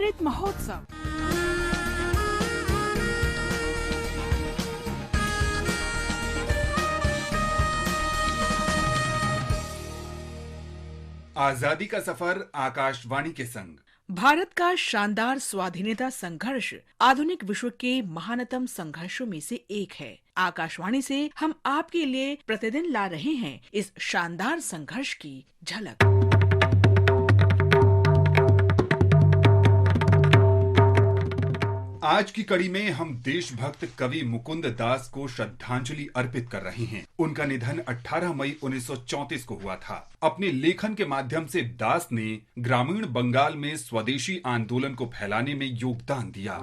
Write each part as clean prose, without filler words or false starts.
अमृत महोत्सव। आजादी का सफर आकाशवाणी के संग। भारत का शानदार स्वाधीनता संघर्ष आधुनिक विश्व के महानतम संघर्षों में से एक है। आकाशवाणी से हम आपके लिए प्रतिदिन ला रहे हैं इस शानदार संघर्ष की झलक। आज की कड़ी में हम देशभक्त कवि मुकुंद दास को श्रद्धांजलि अर्पित कर रहे हैं। उनका निधन 18 मई 1934 को हुआ था। अपने लेखन के माध्यम से दास ने ग्रामीण बंगाल में स्वदेशी आंदोलन को फैलाने में योगदान दिया।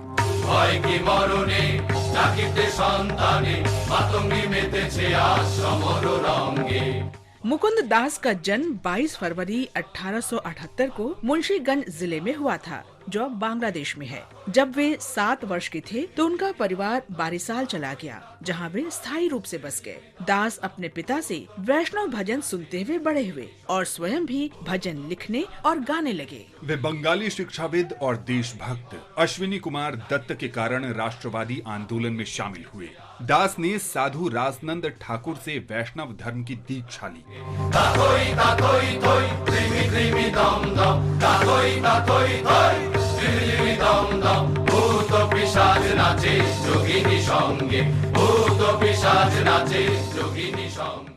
मुकुंद दास का जन्म 22 फरवरी 1878 को मुंशीगंज जिले में हुआ था, जो बांग्लादेश में है। जब वे 7 वर्ष के थे तो उनका परिवार बारिसाल चला गया, जहां वे स्थायी रूप से बस गए। दास अपने पिता से वैष्णव भजन सुनते हुए बड़े हुए और स्वयं भी भजन लिखने और गाने लगे। वे बंगाली शिक्षाविद और देशभक्त अश्विनी कुमार दत्त के कारण राष्ट्रवादी आंदोलन में शामिल हुए। दास ने साधु रासनंद ठाकुर से वैष्णव धर्म की दीक्षा ली।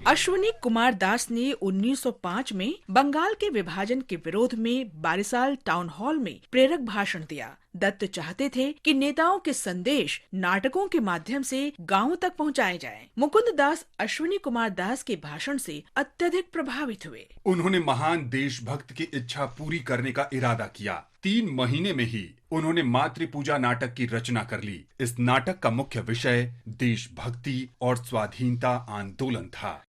अश्विनी कुमार दास ने 1905 में बंगाल के विभाजन के विरोध में बारिसाल टाउन हॉल में प्रेरक भाषण दिया। दत्त चाहते थे कि नेताओं के संदेश नाटकों के माध्यम से गांवों तक पहुंचाए जाएं। मुकुंद दास अश्विनी कुमार दास के भाषण से अत्यधिक प्रभावित हुए। उन्होंने महान देशभक्त की इच्छा पूरी करने का इरादा किया। 3 महीने में ही उन्होंने मातृपूजा नाटक की रचना कर ली। इस नाटक का मुख्य विषय देशभक्ति और स्वाधीनता आंदोलन था।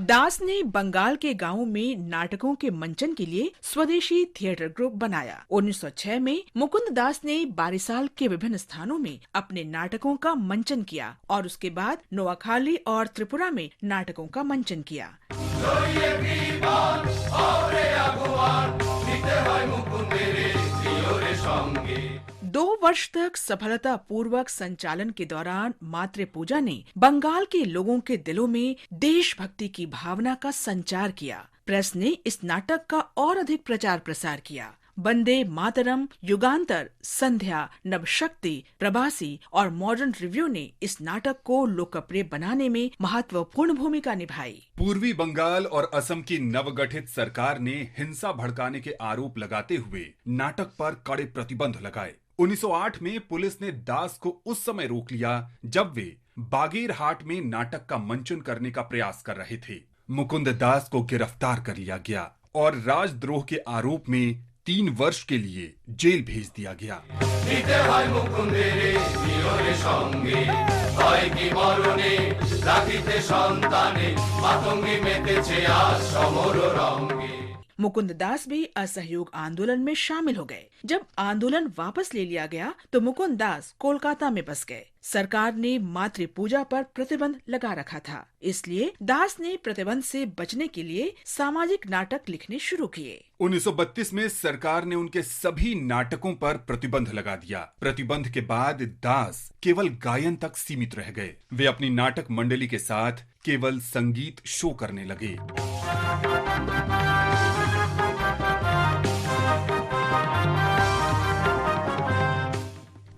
दास ने बंगाल के गांवों में नाटकों के मंचन के लिए स्वदेशी थिएटर ग्रुप बनाया। 1906 में मुकुंद दास ने बारिसाल के विभिन्न स्थानों में अपने नाटकों का मंचन किया और उसके बाद नोआखाली और त्रिपुरा में नाटकों का मंचन किया। 2 वर्ष तक सफलता पूर्वक संचालन के दौरान मातृपूजा ने बंगाल के लोगों के दिलों में देशभक्ति की भावना का संचार किया। प्रेस ने इस नाटक का और अधिक प्रचार प्रसार किया। वंदे मातरम, युगांतर, संध्या, नवशक्ति, प्रवासी और मॉडर्न रिव्यू ने इस नाटक को लोकप्रिय बनाने में महत्वपूर्ण भूमिका निभाई। पूर्वी बंगाल और असम की नवगठित सरकार ने हिंसा भड़काने के आरोप लगाते हुए नाटक पर कड़े प्रतिबंध लगाए। 1908 में पुलिस ने दास को उस समय रोक लिया जब वे बागेरहाट में नाटक का मंचन करने का प्रयास कर रहे थे। मुकुंद दास को गिरफ्तार कर लिया गया और राजद्रोह के आरोप में 3 वर्ष के लिए जेल भेज दिया गया। मुकुंद दास भी असहयोग आंदोलन में शामिल हो गए। जब आंदोलन वापस ले लिया गया तो मुकुंद दास कोलकाता में बस गए। सरकार ने मातृपूजा पर प्रतिबंध लगा रखा था, इसलिए दास ने प्रतिबंध से बचने के लिए सामाजिक नाटक लिखने शुरू किए। 1932 में सरकार ने उनके सभी नाटकों पर प्रतिबंध लगा दिया। प्रतिबंध के बाद दास केवल गायन तक सीमित रह गए। वे अपनी नाटक मंडली के साथ केवल संगीत शो करने लगे।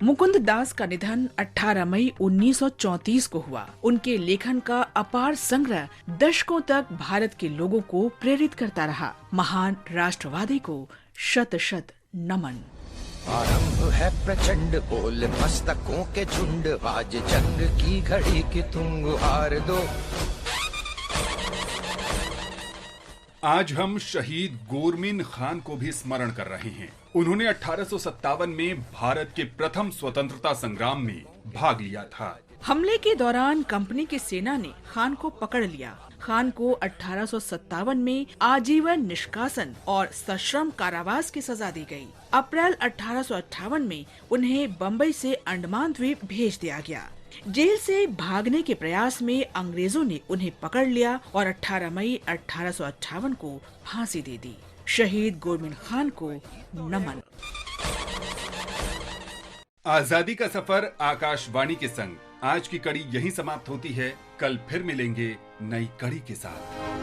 मुकुंद दास का निधन 18 मई 1934 को हुआ। उनके लेखन का अपार संग्रह दशकों तक भारत के लोगों को प्रेरित करता रहा। महान राष्ट्रवादी को शत शत नमन। आरंभ है प्रचंड बोल मस्तकों के झुंड, आज जंग की घड़ी की तुम गुहार दो। आज हम शहीद गोरमीन खान को भी स्मरण कर रहे हैं। उन्होंने 1857 में भारत के प्रथम स्वतंत्रता संग्राम में भाग लिया था। हमले के दौरान कंपनी की सेना ने खान को पकड़ लिया। खान को 1857 में आजीवन निष्कासन और सश्रम कारावास की सजा दी गई। अप्रैल 1858 में उन्हें बम्बई से अंडमान द्वीप भेज दिया गया। जेल से भागने के प्रयास में अंग्रेजों ने उन्हें पकड़ लिया और 18 मई 1858 को फांसी दे दी। शहीद गोरमिन खान को नमन। आजादी का सफर आकाशवाणी के संग आज की कड़ी यहीं समाप्त होती है। कल फिर मिलेंगे नई कड़ी के साथ।